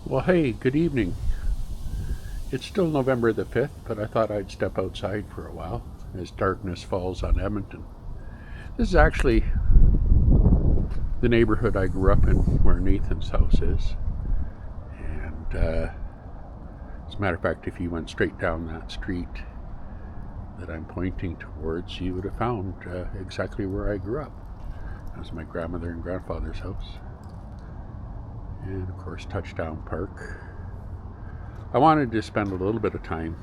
Well, hey, good evening. It's still November the 5th, but I thought I'd step outside for a while as darkness falls on Edmonton. This is actually the neighborhood I grew up in where Nathan's house is. And as a matter of fact, if you went straight down that street that I'm pointing towards, you would have found exactly where I grew up. That was my grandmother and grandfather's house. And of course, Touchdown Park. I wanted to spend a little bit of time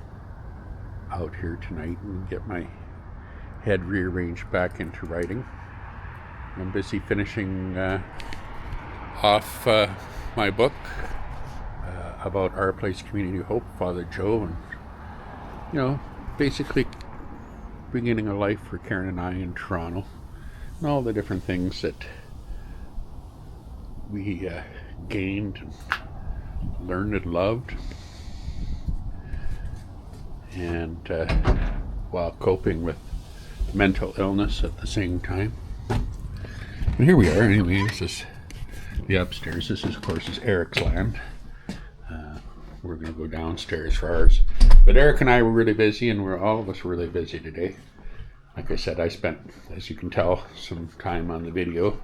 out here tonight and get my head rearranged back into writing. I'm busy finishing off my book about Our Place Community Hope, Father Joe, and basically beginning a life for Karen and I in Toronto, and all the different things that we gained and learned and loved, and while coping with mental illness at the same time. And here we are. Anyway, this is the upstairs. This is, of course, Eric's land. We're going to go downstairs for ours. But Eric and I were really busy, and all of us were really busy today. Like I said, I spent, as you can tell, some time on the video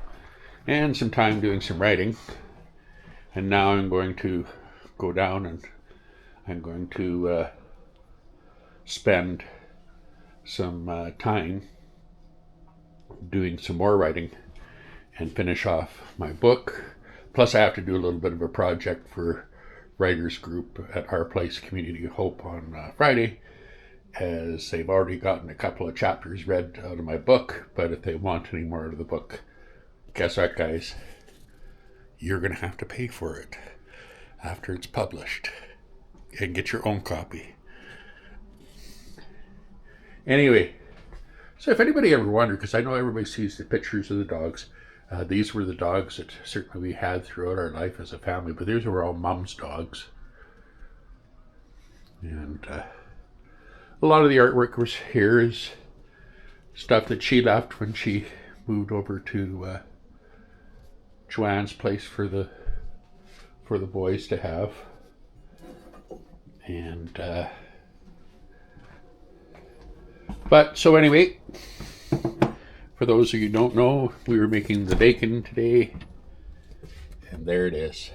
and some time doing some writing. And now I'm going to go down and I'm going to spend some time doing some more writing and finish off my book. Plus, I have to do a little bit of a project for writers group at Our Place Community Hope on Friday, as they've already gotten a couple of chapters read out of my book. But if they want any more out of the book, guess what, guys? You're going to have to pay for it after it's published and get your own copy. Anyway, so if anybody ever wondered, because I know everybody sees the pictures of the dogs, these were the dogs that certainly we had throughout our life as a family, but these were all Mom's dogs. And a lot of the artwork was here is stuff that she left when she moved over to Joanne's place for the boys to have. And but so anyway, for those of you who don't know, we were making the bacon today, and there it is.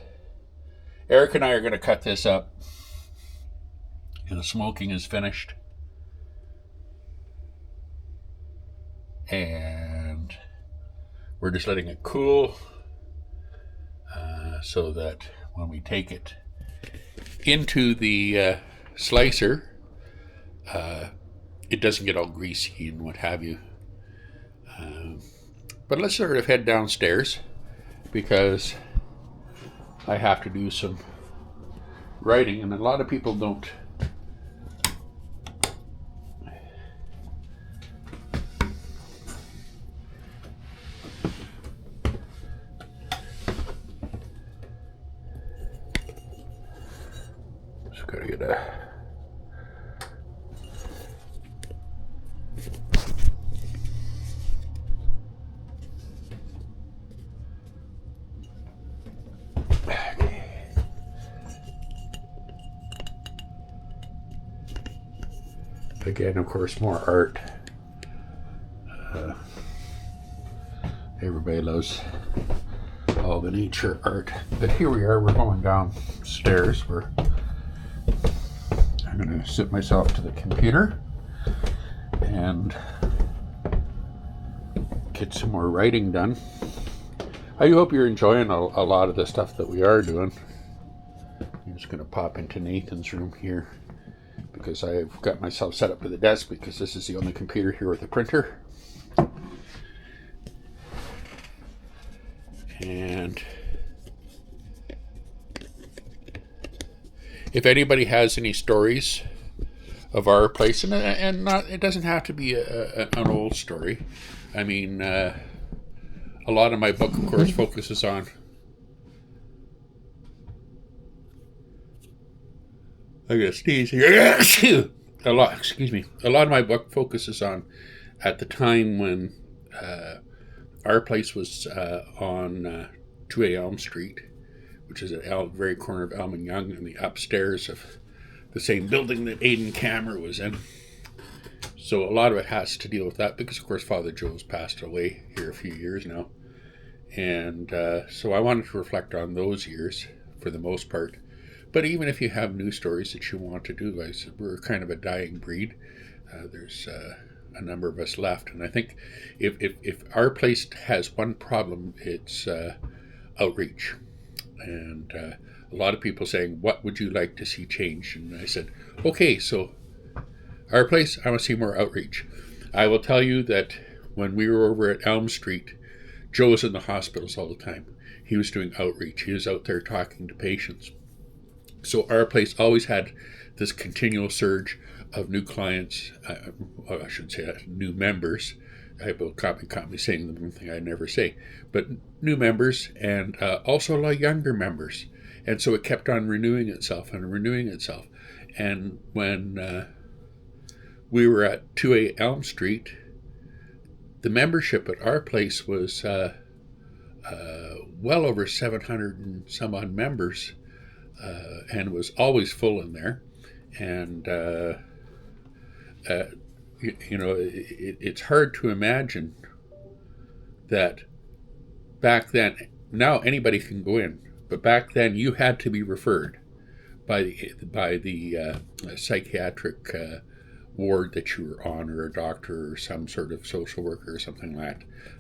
Eric and I are going to cut this up, and the smoking is finished, and we're just letting it cool so that when we take it into the slicer, it doesn't get all greasy and what have you. But let's sort of head downstairs because I have to do some writing, and a lot of people don't just gotta get a again, of course, more art. Everybody loves all the nature art. But here we are, we're going downstairs. I'm going to sit myself to the computer and get some more writing done. I hope you're enjoying a lot of the stuff that we are doing. I'm just going to pop into Nathan's room here, because I've got myself set up to the desk because this is the only computer here with a printer. And if anybody has any stories of our place, and not, it doesn't have to be an old story. I mean, a lot of my book, of course, focuses on I gotta sneeze here. A lot of my book focuses on at the time when our place was on 2A Elm Street, which is at very corner of Elm and Young, and the upstairs of the same building that Aidan Cameron was in. So a lot of it has to deal with that because, of course, Father Joe's passed away here a few years now. And so I wanted to reflect on those years for the most part. But even if you have new stories that you want to do, I said we're kind of a dying breed. There's a number of us left. And I think if our place has one problem, it's outreach. And a lot of people saying, what would you like to see changed? And I said, okay, so our place, I want to see more outreach. I will tell you that when we were over at Elm Street, Joe was in the hospitals all the time. He was doing outreach. He was out there talking to patients. So our place always had this continual surge of new clients, I should say new members. I will caught me saying the one thing I never say, but new members and also a lot of younger members. And so it kept on renewing itself and renewing itself. And when we were at 2A Elm Street, the membership at our place was well over 700 and some odd members, and was always full in there. And it's hard to imagine that back then. Now anybody can go in, but back then you had to be referred by the psychiatric ward that you were on, or a doctor or some sort of social worker or something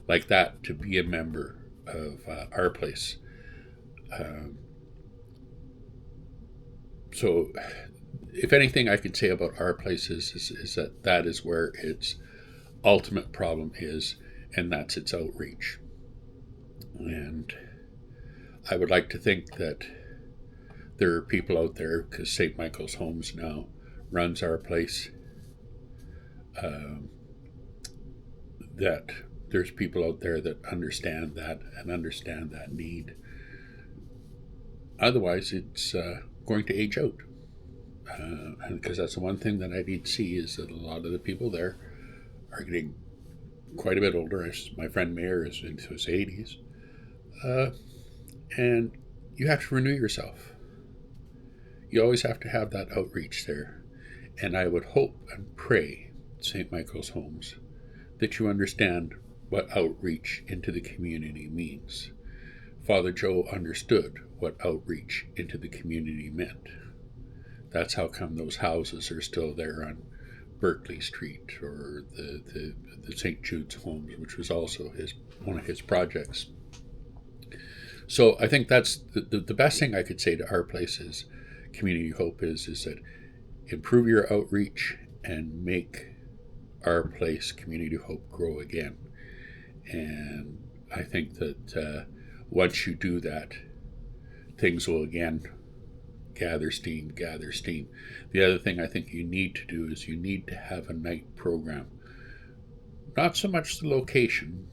like that to be a member of our place. So if anything I could say about our place is that is where its ultimate problem is, and that's its outreach. And I would like to think that there are people out there, because St. Michael's Homes now runs our place, that there's people out there that understand that and understand that need. Otherwise, it's going to age out. And because that's the one thing that I need to see is that a lot of the people there are getting quite a bit older. My friend Mayor is into his 80s. And you have to renew yourself. You always have to have that outreach there. And I would hope and pray, St. Michael's Homes, that you understand what outreach into the community means. Father Joe understood what outreach into the community meant. That's how come those houses are still there on Berkeley Street, or the St. Jude's Homes, which was also one of his projects. So I think that's the best thing I could say to our place is Community Hope is that improve your outreach and make our place, Community Hope, grow again. And I think that once you do that, things will again gather steam. The other thing I think you need to do is you need to have a night program. Not so much the location,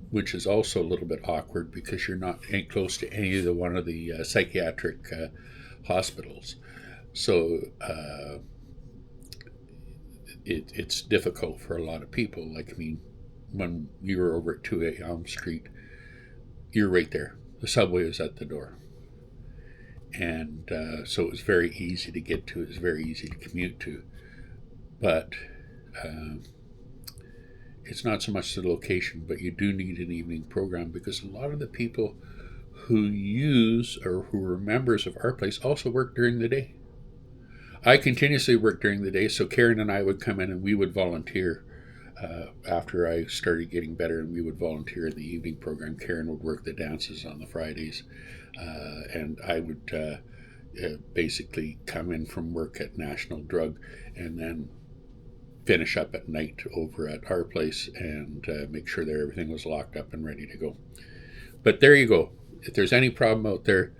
which is also a little bit awkward because ain't close to any of one of the psychiatric hospitals. So it's difficult for a lot of people. Like, I mean, when you were over at 2A Elm Street, you're right there. The subway is at the door. And so it was very easy to get to. It was very easy to commute to. But it's not so much the location, but you do need an evening program, because a lot of the people who use or who are members of our place also work during the day. I continuously work during the day, so Karen and I would come in and we would volunteer after I started getting better, and we would volunteer in the evening program. Karen would work the dances on the Fridays, and I would basically come in from work at National Drug and then finish up at night over at our place and make sure that everything was locked up and ready to go. But there you go. If there's any problem out there,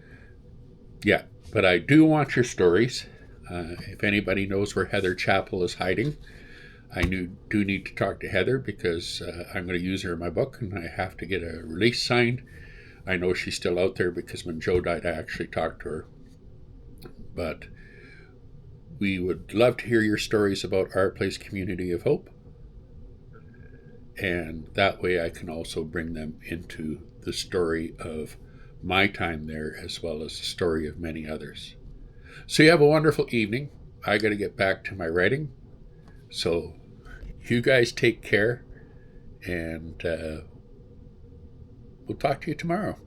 yeah. But I do want your stories. If anybody knows where Heather Chappell is hiding, I do need to talk to Heather, because I'm going to use her in my book and I have to get a release signed. I know she's still out there because when Joe died, I actually talked to her. But we would love to hear your stories about our place, Community of Hope. And that way I can also bring them into the story of my time there as well as the story of many others. So you have a wonderful evening. I got to get back to my writing. So you guys take care, and we'll talk to you tomorrow.